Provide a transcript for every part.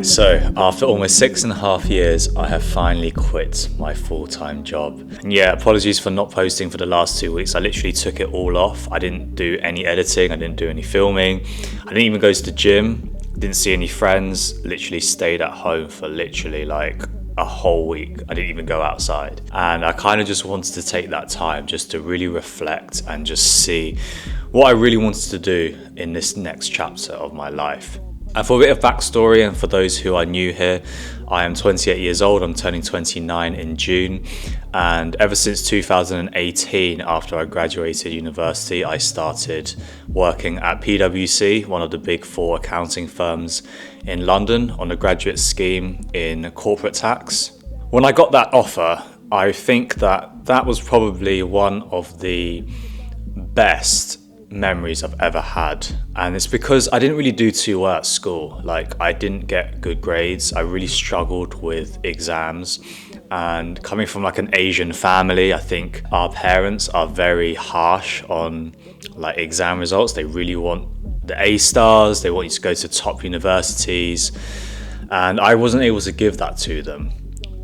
Right, so after almost 6.5 years, I have finally quit my full-time job. And yeah, apologies for not posting for the last 2 weeks. I literally took it all off. I didn't do any editing, I didn't do any filming. I didn't even go to the gym, didn't see any friends, literally stayed at home for literally like a whole week. I didn't even go outside. And I kind of just wanted to take that time just to really reflect and just see what I really wanted to do in this next chapter of my life. And for a bit of backstory, and for those who are new here, I am 28 years old. I'm turning 29 in June. And ever since 2018, after I graduated university, I started working at PwC, one of the big four accounting firms in London, on a graduate scheme in corporate tax. When I got that offer, I think that was probably one of the best memories I've ever had, and it's because I didn't really do too well at school. Like, I didn't get good grades. I really struggled with exams, and coming from like an Asian family, I think our parents are very harsh on like exam results. They really want the A stars, they want you to go to top universities, and I wasn't able to give that to them,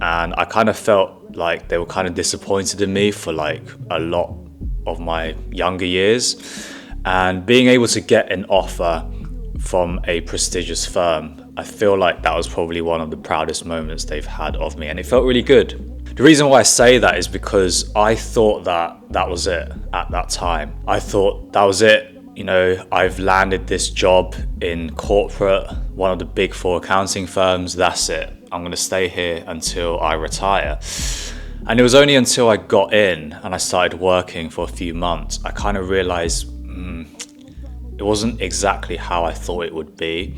and I kind of felt like they were kind of disappointed in me for like a lot of my younger years. And being able to get an offer from a prestigious firm, I feel like that was probably one of the proudest moments they've had of me, and it felt really good. The reason why I say that is because I thought that was it at that time. I thought that was it. You know, I've landed this job in corporate, one of the big four accounting firms. That's it. I'm going to stay here until I retire. And it was only until I got in and I started working for a few months, I kind of realized it wasn't exactly how I thought it would be.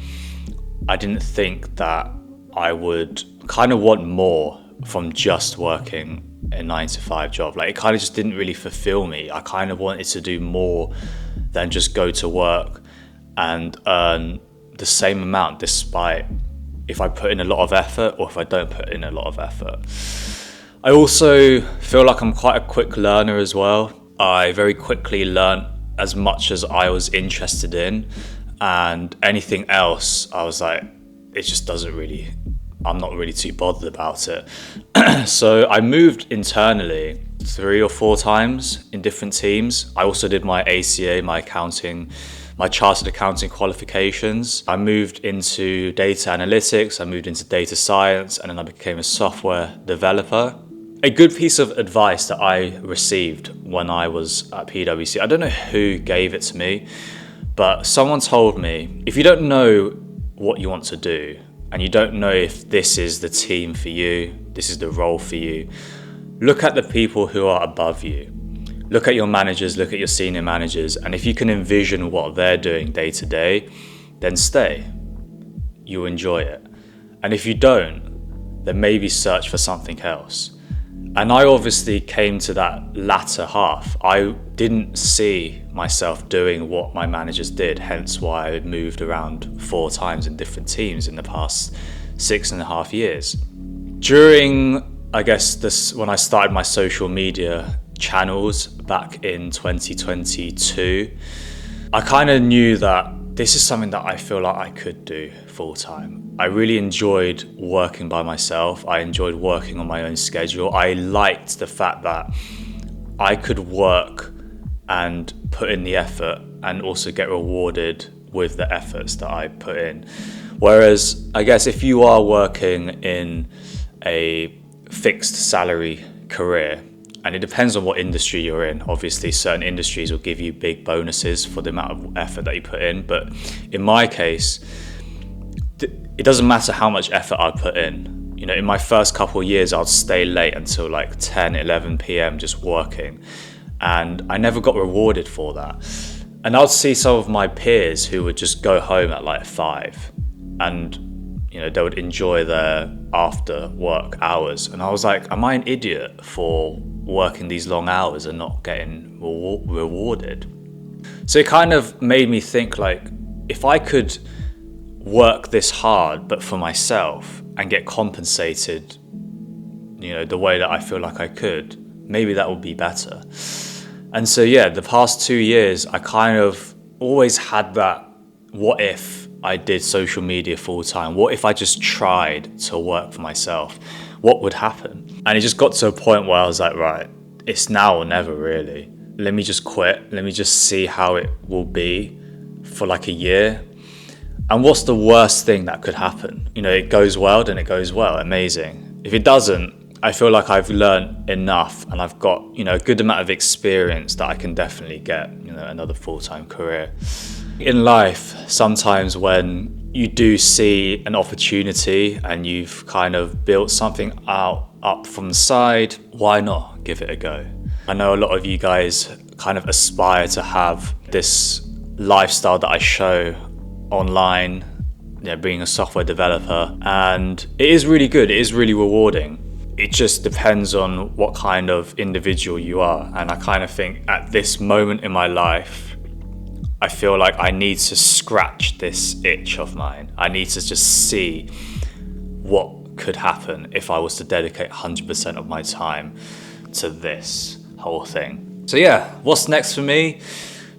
I didn't think that I would kind of want more from just working a 9-to-5 job. Like, it kind of just didn't really fulfill me. I kind of wanted to do more than just go to work and earn the same amount, despite if I put in a lot of effort or if I don't put in a lot of effort. I also feel like I'm quite a quick learner as well. I very quickly learned as much as I was interested in, and anything else, I was like, it just doesn't really, I'm not really too bothered about it. So I moved internally 3 or 4 times in different teams. I also did my ACA, my chartered accounting qualifications. I moved into data analytics, I moved into data science, and then I became a software developer. A good piece of advice that I received when I was at PwC, I don't know who gave it to me, but someone told me, if you don't know what you want to do, and you don't know if this is the team for you, this is the role for you, look at the people who are above you. Look at your managers, look at your senior managers, and if you can envision what they're doing day to day, then stay. You'll enjoy it. And if you don't, then maybe search for something else. And I obviously came to that latter half. I didn't see myself doing what my managers did, hence why I moved around 4 times in different teams in the past 6.5 years. During, I guess, when I started my social media channels back in 2022, I kind of knew that this is something that I feel like I could do full time. I really enjoyed working by myself. I enjoyed working on my own schedule. I liked the fact that I could work and put in the effort and also get rewarded with the efforts that I put in. Whereas, I guess if you are working in a fixed salary career, and it depends on what industry you're in. Obviously, certain industries will give you big bonuses for the amount of effort that you put in. But in my case, it doesn't matter how much effort I put in. You know, in my first couple of years, I'd stay late until like 10, 11 p.m. just working. And I never got rewarded for that. And I'd see some of my peers who would just go home at like 5 and, you know, they would enjoy their after work hours. And I was like, am I an idiot for working these long hours and not getting rewarded? So it kind of made me think, like, if I could work this hard but for myself and get compensated, you know, the way that I feel like I could, maybe that would be better. And so yeah, the past 2 years I kind of always had that what if I did social media full time? What if I just tried to work for myself? What would happen? And it just got to a point where I was like, right, it's now or never really. Let me just quit. Let me just see how it will be for like a year. And what's the worst thing that could happen? You know, it goes well, then it goes well, amazing. If it doesn't, I feel like I've learned enough and I've got, you know, a good amount of experience that I can definitely get, you know, another full-time career. In life, sometimes when you do see an opportunity and you've kind of built something up from the side, why not give it a go? I know a lot of you guys kind of aspire to have this lifestyle that I show online, you know, being a software developer, and it is really good, it is really rewarding. It just depends on what kind of individual you are, and I kind of think at this moment in my life I feel like I need to scratch this itch of mine. I need to just see what could happen if I was to dedicate 100% of my time to this whole thing. So yeah, what's next for me?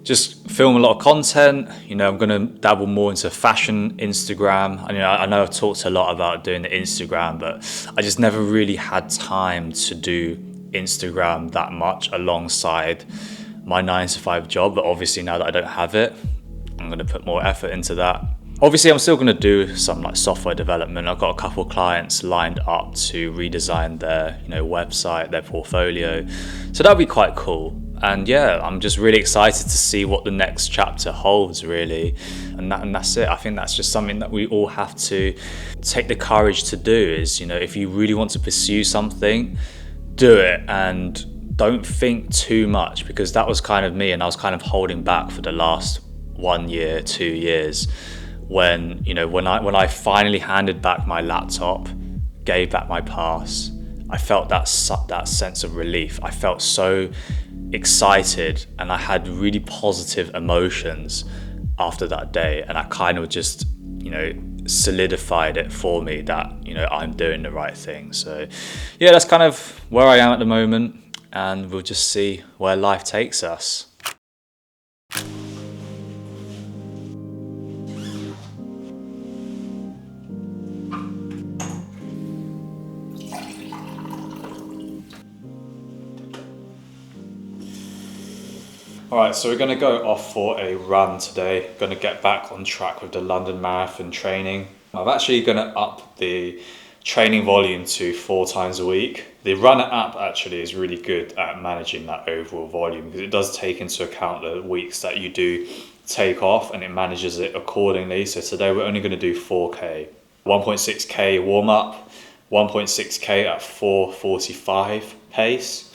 Just film a lot of content. You know, I'm gonna dabble more into fashion Instagram. I know I've talked a lot about doing the Instagram, but I just never really had time to do Instagram that much alongside my 9-to-5 job. But obviously now that I don't have it, I'm gonna put more effort into that. Obviously, I'm still gonna do some like software development. I've got a couple of clients lined up to redesign their, you know, website, their portfolio. So that'll be quite cool. And yeah, I'm just really excited to see what the next chapter holds, really. And that's it. I think that's just something that we all have to take the courage to do is, you know, if you really want to pursue something, do it and don't think too much, because that was kind of me, and I was kind of holding back for the last 1 year, 2 years, when, you know, when I finally handed back my laptop, gave back my pass, I felt that sense of relief. I felt so excited and I had really positive emotions after that day, and I kind of just, you know, solidified it for me that, you know, I'm doing the right thing. So yeah, that's kind of where I am at the moment, and we'll just see where life takes us. Alright, so we're going to go off for a run today. Going to get back on track with the London Marathon training. I'm actually going to up the training volume to 4 times a week. The Runner app actually is really good at managing that overall volume, because it does take into account the weeks that you do take off and it manages it accordingly. So today we're only going to do 4K. 1.6K warm up, 1.6K at 4:45 pace,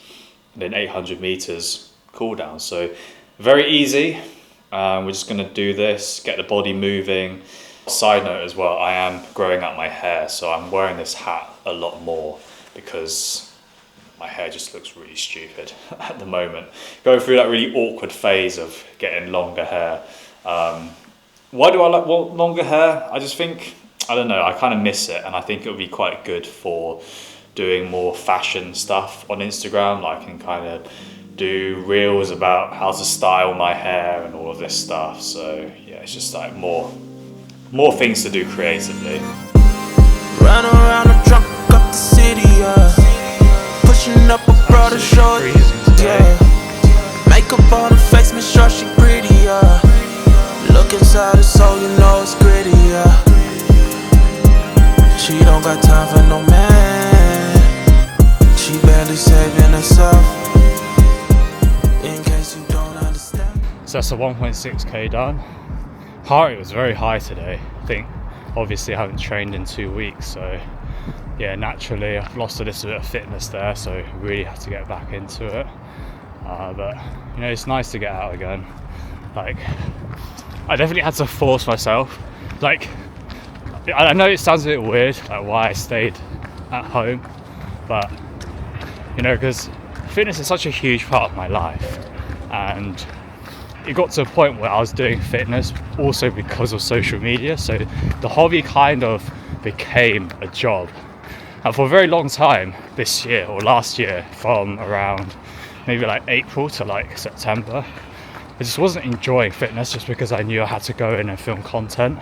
and then 800 meters cool down. So very easy. We're just going to do this, get the body moving. Side note as well, I am growing out my hair, so I'm wearing this hat a lot more because my hair just looks really stupid at the moment. Going through that really awkward phase of getting longer hair. Why do I like longer hair? I just think, I don't know, I kind of miss it, and I think it would be quite good for doing more fashion stuff on Instagram. Like I can kind of do reels about how to style my hair and all of this stuff. So yeah, it's just like more things to do creatively. Run around the trunk up the city, pushing up a brother short, yeah. Makeup on her face, make sure she pretty, look inside her soul, you know it's gritty, She don't got time for no man, she barely saving herself. So that's a 1.6K done. Heart rate was very high today. I think obviously I haven't trained in 2 weeks, so yeah, naturally I've lost a little bit of fitness there, so really have to get back into it. But you know, it's nice to get out again. Like, I definitely had to force myself. Like, I know it sounds a bit weird, like why I stayed at home, but you know, because fitness is such a huge part of my life, and it got to a point where I was doing fitness also because of social media. So the hobby kind of became a job. And for a very long time this year or last year, from around maybe like April to like September, I just wasn't enjoying fitness just because I knew I had to go in and film content.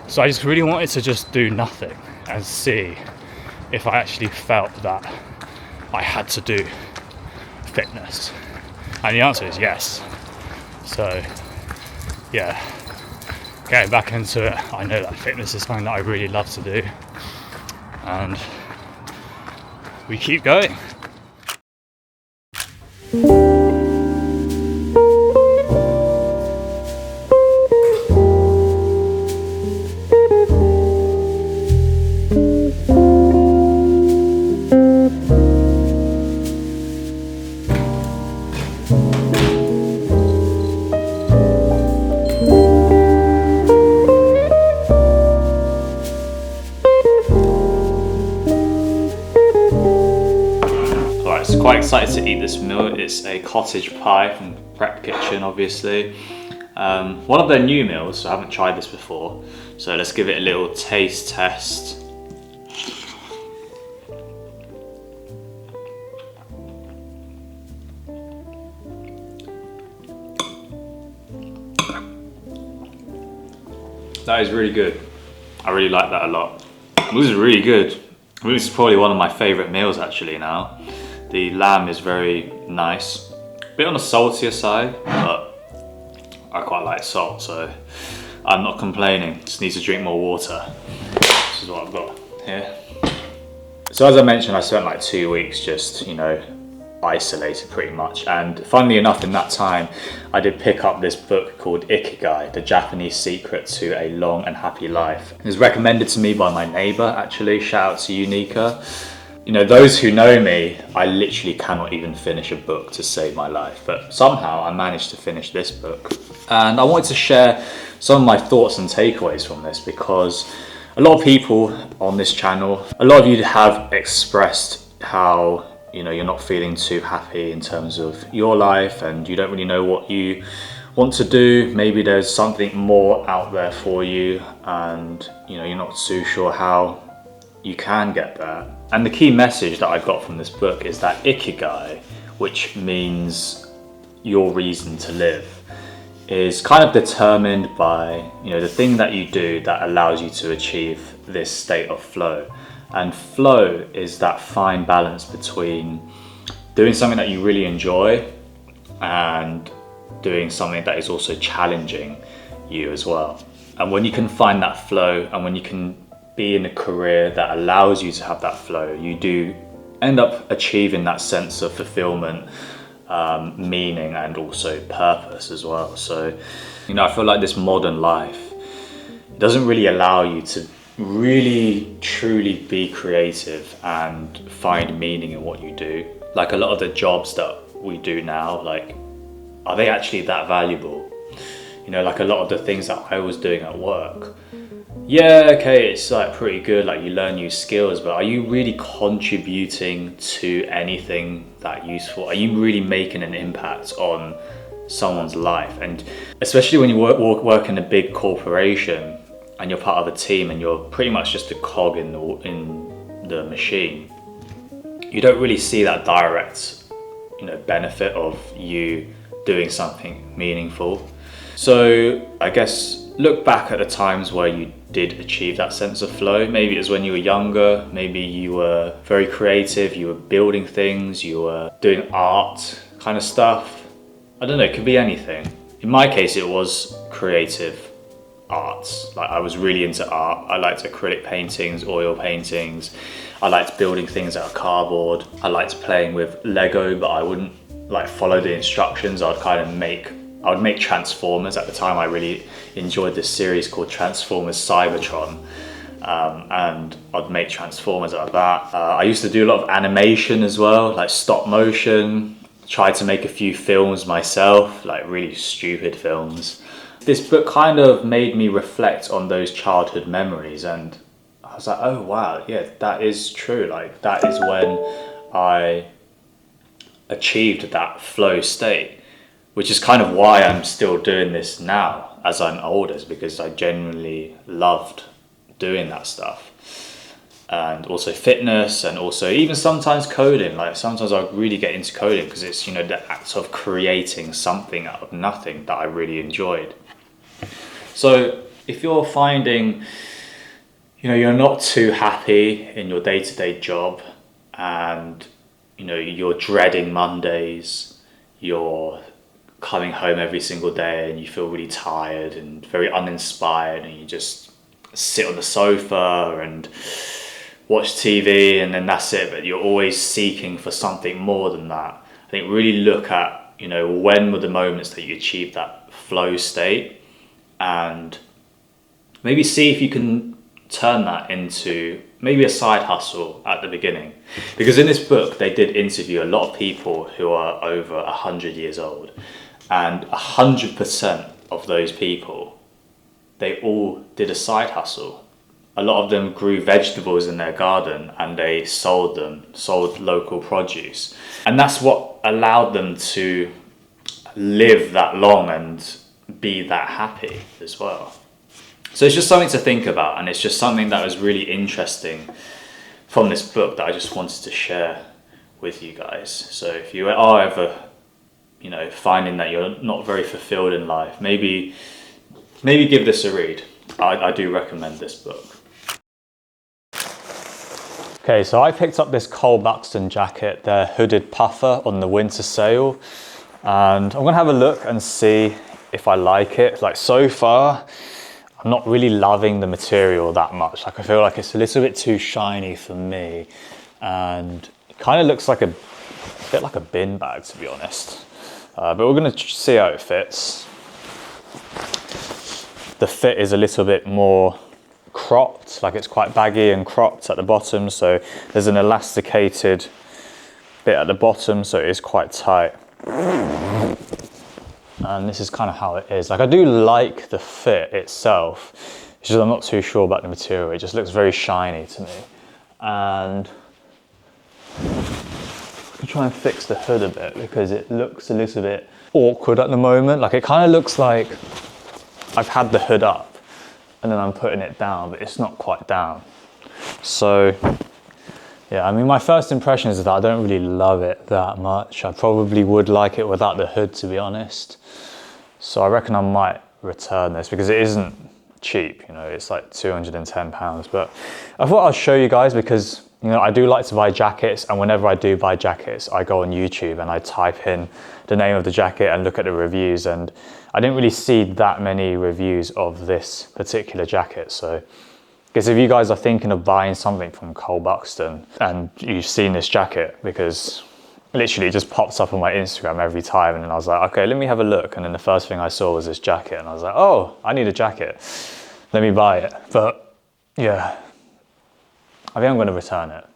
So I just really wanted to just do nothing and see if I actually felt that I had to do fitness. And the answer is yes. So yeah, getting back into it, I know that fitness is something that I really love to do, and we keep going. Quite excited to eat this meal. It's a cottage pie from Prep Kitchen, obviously. One of their new meals, so I haven't tried this before. So let's give it a little taste test. That is really good. I really like that a lot. This is really good. This is probably one of my favourite meals actually now. The lamb is very nice. A bit on the saltier side, but I quite like salt, so I'm not complaining. Just need to drink more water. This is what I've got here. So as I mentioned, I spent like 2 weeks just, isolated pretty much. And funnily enough, in that time, I did pick up this book called Ikigai, The Japanese Secret to a Long and Happy Life. It was recommended to me by my neighbour, actually. Shout out to you, Nika. Those who know me, I literally cannot even finish a book to save my life, but somehow I managed to finish this book. And I wanted to share some of my thoughts and takeaways from this, because a lot of people on this channel, a lot of you have expressed how, you're not feeling too happy in terms of your life and you don't really know what you want to do. Maybe there's something more out there for you and, you're not too sure how you can get there. And the key message that I got from this book is that Ikigai, which means your reason to live, is kind of determined by, the thing that you do that allows you to achieve this state of flow. And flow is that fine balance between doing something that you really enjoy and doing something that is also challenging you as well. And when you can find that flow, and when you can be in a career that allows you to have that flow, you do end up achieving that sense of fulfillment, meaning, and also purpose as well. So, I feel like this modern life doesn't really allow you to really truly be creative and find meaning in what you do. Like a lot of the jobs that we do now, like, are they actually that valuable? Like a lot of the things that I was doing at work, yeah, okay, it's like pretty good, like you learn new skills, but are you really contributing to anything that useful? Are you really making an impact on someone's life? And especially when you work in a big corporation and you're part of a team and you're pretty much just a cog in the machine, you don't really see that direct, benefit of you doing something meaningful. So I guess look back at the times where you did achieve that sense of flow. Maybe it was when you were younger, maybe you were very creative, you were building things, you were doing art kind of stuff. I don't know, it could be anything. In my case, it was creative arts. Like I was really into art. I liked acrylic paintings, oil paintings. I liked building things out of cardboard. I liked playing with Lego, but I wouldn't like follow the instructions. I would make Transformers. At the time, I really enjoyed this series called Transformers Cybertron, and I'd make Transformers out of that. I used to do a lot of animation as well, like stop motion. Tried to make a few films myself, like really stupid films. This book kind of made me reflect on those childhood memories, and I was like, oh wow, yeah, that is true. Like that is when I achieved that flow state. Which is kind of why I'm still doing this now as I'm older, is because I genuinely loved doing that stuff. And also fitness, and also even sometimes coding. Like sometimes I really get into coding because it's, the act of creating something out of nothing that I really enjoyed. So If you're finding, you're not too happy in your day-to-day job, and you're dreading Mondays, you're coming home every single day and you feel really tired and very uninspired, and you just sit on the sofa and watch TV and then that's it, but you're always seeking for something more than that. I think really look at, when were the moments that you achieved that flow state, and maybe see if you can turn that into maybe a side hustle at the beginning. Because in this book, they did interview a lot of people who are over 100 years old, and 100% of those people, they all did a side hustle. A lot of them grew vegetables in their garden and they sold local produce. And that's what allowed them to live that long and be that happy as well. So it's just something to think about, and it's just something that was really interesting from this book that I just wanted to share with you guys. So if you are ever, finding that you're not very fulfilled in life, maybe give this a read. I do recommend this book. Okay, so I picked up this Buxton jacket, their hooded puffer, on the winter sale, and I'm gonna have a look and see if I like it. Like, so far, I'm not really loving the material that much. Like, I feel like it's a little bit too shiny for me, and it kind of looks like a bit like a bin bag, to be honest. But we're gonna see how it fits. The fit is a little bit more cropped, like it's quite baggy and cropped at the bottom, so there's an elasticated bit at the bottom, so it is quite tight. And this is kind of how it is. Like, I do like the fit itself, it's just I'm not too sure about the material. It just looks very shiny to me. And I'm trying to fix the hood a bit because it looks a little bit awkward at the moment. Like, it kind of looks like I've had the hood up and then I'm putting it down, but it's not quite down. So yeah, I mean, my first impression is that I don't really love it that much. I probably would like it without the hood, to be honest. So I reckon I might return this because it isn't cheap, it's like £210. But I thought I'd show you guys because, I do like to buy jackets, and whenever I do buy jackets, I go on YouTube and I type in the name of the jacket and look at the reviews, and I didn't really see that many reviews of this particular jacket. So because if you guys are thinking of buying something from Buxton and you've seen this jacket, because literally it just pops up on my Instagram every time, and then I was like, okay, let me have a look. And then the first thing I saw was this jacket, and I was like, oh, I need a jacket. Let me buy it. But yeah, I think I'm going to return it.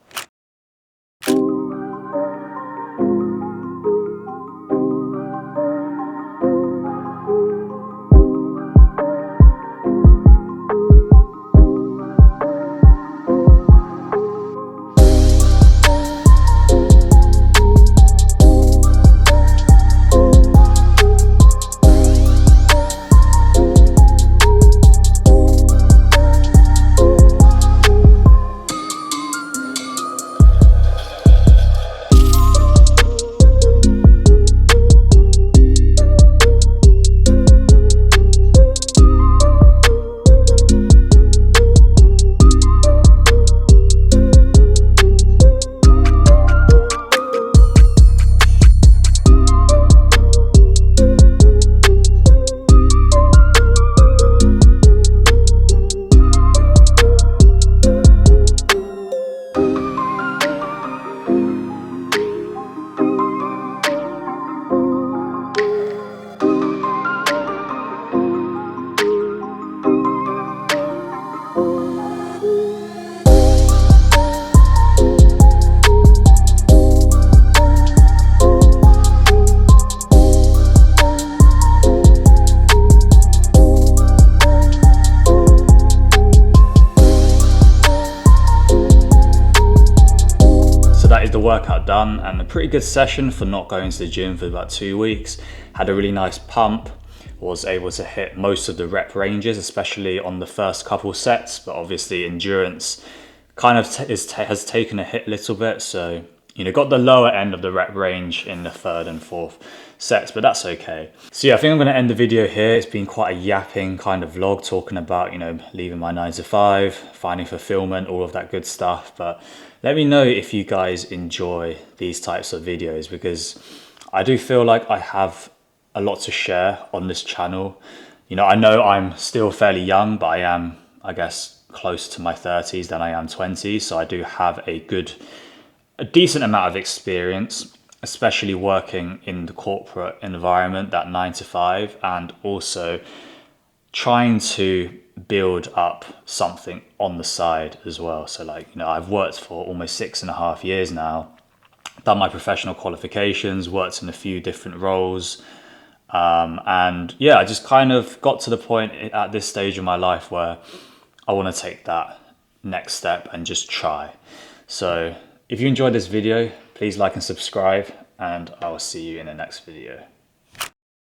Workout done, and a pretty good session for not going to the gym for about 2 weeks. Had a really nice pump, was able to hit most of the rep ranges, especially on the first couple sets, but obviously endurance kind of has taken a hit a little bit, so got the lower end of the rep range in the 3rd and 4th sets, but that's okay. So yeah, I think I'm going to end the video here. It's been quite a yapping kind of vlog, talking about, leaving my 9 to 5, finding fulfillment, all of that good stuff. But let me know if you guys enjoy these types of videos, because I do feel like I have a lot to share on this channel. I know I'm still fairly young, but I am, I guess, closer to my 30s than I am 20s. So I do have a decent amount of experience, especially working in the corporate environment, that 9 to 5, and also trying to build up something on the side as well. So I've worked for almost 6.5 years now, done my professional qualifications, worked in a few different roles. And yeah, I just kind of got to the point at this stage of my life where I want to take that next step and just try. So if you enjoyed this video, please like and subscribe, and I will see you in the next video.